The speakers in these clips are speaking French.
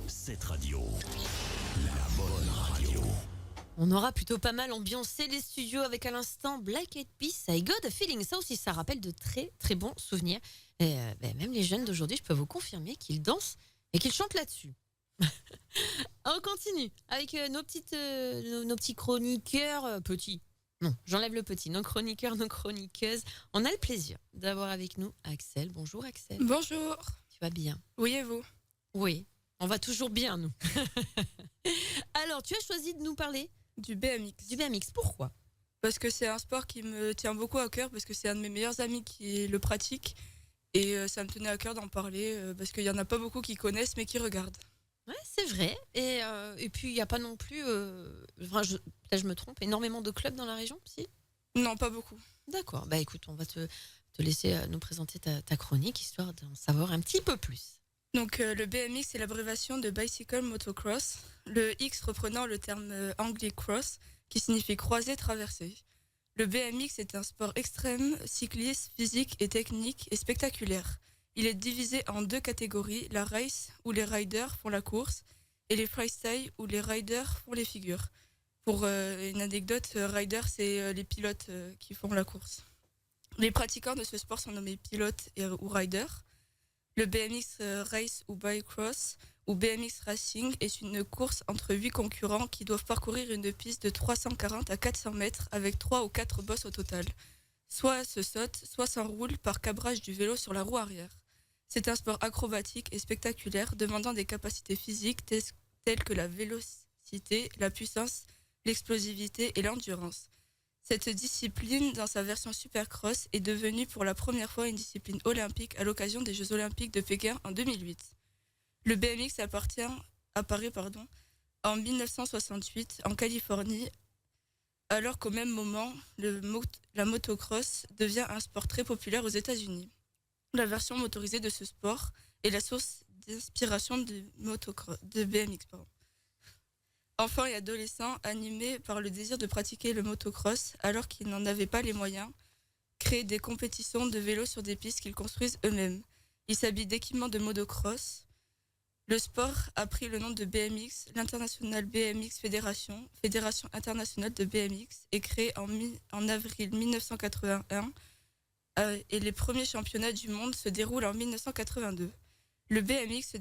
Cette radio, la bonne radio. On aura plutôt pas mal ambiancé les studios avec à l'instant Black Eyed Peas, I Got a Feeling. Ça aussi, ça rappelle de très très bons souvenirs. Et même les jeunes d'aujourd'hui, je peux vous confirmer qu'ils dansent et qu'ils chantent là-dessus. On continue avec nos petits chroniqueurs petits. Non, j'enlève le petit. Nos chroniqueurs, nos chroniqueuses. On a le plaisir d'avoir avec nous Axel. Bonjour Axel. Bonjour. Tu vas bien? Oui, et vous? Oui, on va toujours bien nous. Alors, tu as choisi de nous parler Du BMX. du BMX. Pourquoi? Parce que c'est un sport qui me tient beaucoup à cœur, parce que c'est un de mes meilleurs amis qui le pratique. Et ça me tenait à cœur d'en parler, parce qu'il n'y en a pas beaucoup qui connaissent, mais qui regardent. Ouais, c'est vrai. Et puis, il n'y a pas non plus, peut-être je me trompe, énormément de clubs dans la région, si? Non, pas beaucoup. D'accord. Bah écoute, on va te laisser nous présenter ta chronique, histoire d'en savoir un petit peu plus. Donc le BMX, c'est l'abréviation de Bicycle Motocross. Le X reprenant le terme anglais cross, qui signifie croiser, traverser. Le BMX est un sport extrême, cycliste, physique et technique et spectaculaire. Il est divisé en deux catégories, la race où les riders font la course et les freestyle où les riders font les figures. Pour une anecdote, rider c'est les pilotes qui font la course. Les pratiquants de ce sport sont nommés pilotes ou riders. Le BMX Race ou Bicross ou BMX Racing est une course entre 8 concurrents qui doivent parcourir une piste de 340 à 400 mètres avec 3 ou 4 bosses au total. Soit se saute, soit s'enroule par cabrage du vélo sur la roue arrière. C'est un sport acrobatique et spectaculaire demandant des capacités physiques telles que la vélocité, la puissance, l'explosivité et l'endurance. Cette discipline, dans sa version supercross, est devenue pour la première fois une discipline olympique à l'occasion des Jeux olympiques de Pékin en 2008. Le BMX apparaît en 1968 en Californie, alors qu'au même moment, la motocross devient un sport très populaire aux États-Unis. La version motorisée de ce sport est la source d'inspiration de BMX. Enfants et adolescents, animés par le désir de pratiquer le motocross alors qu'ils n'en avaient pas les moyens, créent des compétitions de vélo sur des pistes qu'ils construisent eux-mêmes. Ils s'habillent d'équipements de motocross. Le sport a pris le nom de BMX, l'International BMX Fédération internationale de BMX, est créée en avril 1981 et les premiers championnats du monde se déroulent en 1982. Le BMX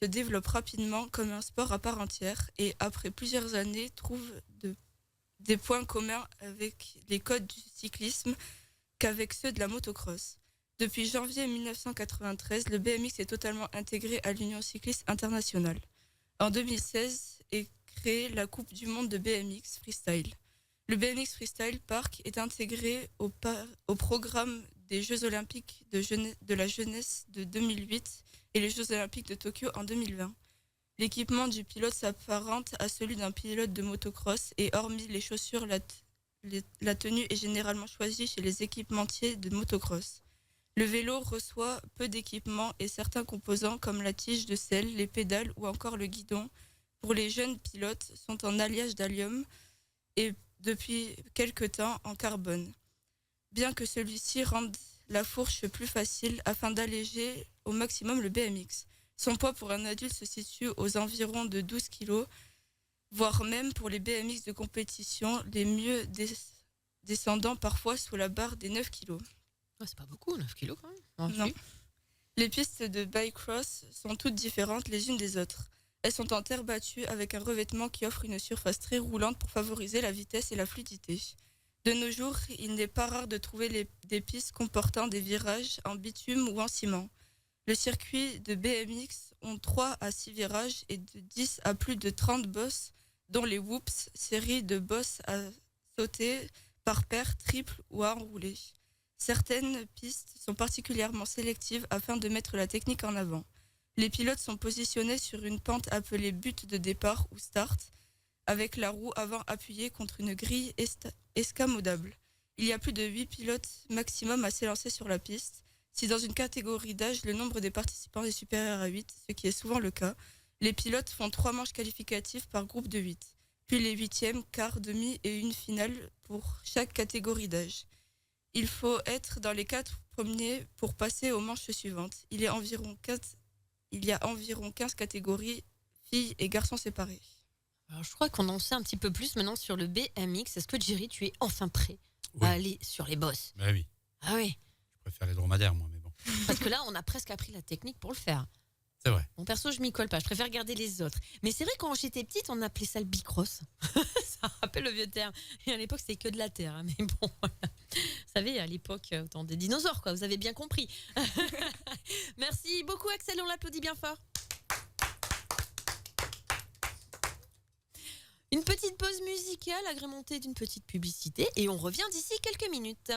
se développe rapidement comme un sport à part entière et après plusieurs années trouve des points communs avec les codes du cyclisme qu'avec ceux de la motocross. Depuis janvier 1993, le BMX est totalement intégré à l'Union cycliste internationale. En 2016 est créée la Coupe du monde de BMX Freestyle. Le BMX Freestyle Park est intégré au programme des Jeux olympiques de la jeunesse de 2008 et les Jeux olympiques de Tokyo en 2020. L'équipement du pilote s'apparente à celui d'un pilote de motocross et hormis les chaussures, la tenue est généralement choisie chez les équipementiers de motocross. Le vélo reçoit peu d'équipements et certains composants comme la tige de selle, les pédales ou encore le guidon pour les jeunes pilotes sont en alliage d'allium et depuis quelque temps en carbone. Bien que celui-ci rende la fourche plus facile afin d'alléger au maximum le BMX. Son poids pour un adulte se situe aux environs de 12 kg, voire même pour les BMX de compétition, les mieux descendant parfois sous la barre des 9 kg. Oh, c'est pas beaucoup, 9 kilos quand même. Non. Les pistes de bike-cross sont toutes différentes les unes des autres. Elles sont en terre battue avec un revêtement qui offre une surface très roulante pour favoriser la vitesse et la fluidité. De nos jours, il n'est pas rare de trouver des pistes comportant des virages en bitume ou en ciment. Le circuit de BMX ont 3 à 6 virages et de 10 à plus de 30 bosses, dont les whoops, série de bosses à sauter par paire, triple ou à enrouler. Certaines pistes sont particulièrement sélectives afin de mettre la technique en avant. Les pilotes sont positionnés sur une pente appelée butte de départ ou start, avec la roue avant appuyée contre une grille escamodable. Il y a plus de 8 pilotes maximum à s'élancer sur la piste. Si dans une catégorie d'âge, le nombre des participants est supérieur à 8, ce qui est souvent le cas, les pilotes font 3 manches qualificatives par groupe de 8, puis les huitièmes, quarts, demi et une finale pour chaque catégorie d'âge. Il faut être dans les 4 premiers pour passer aux manches suivantes. Il y a environ 15 catégories filles et garçons séparés. Alors, je crois qu'on en sait un petit peu plus maintenant sur le BMX. Est-ce que Jerry, tu es enfin prêt Oui. à aller sur les bosses? Bah oui, Ah oui, je préfère les dromadaires, moi, mais bon. parce que là, on a presque appris la technique pour le faire. C'est vrai. Bon, perso, je m'y colle pas. Je préfère garder les autres. Mais c'est vrai, quand j'étais petite, on appelait ça le bicross. Ça rappelle le vieux terme. Et à l'époque, c'était que de la terre. Mais bon, voilà. Vous savez, à l'époque, autant des dinosaures, quoi. Vous avez bien compris. Merci beaucoup, Axel. On l'applaudit bien fort. Une petite pause musicale agrémentée d'une petite publicité. Et on revient d'ici quelques minutes.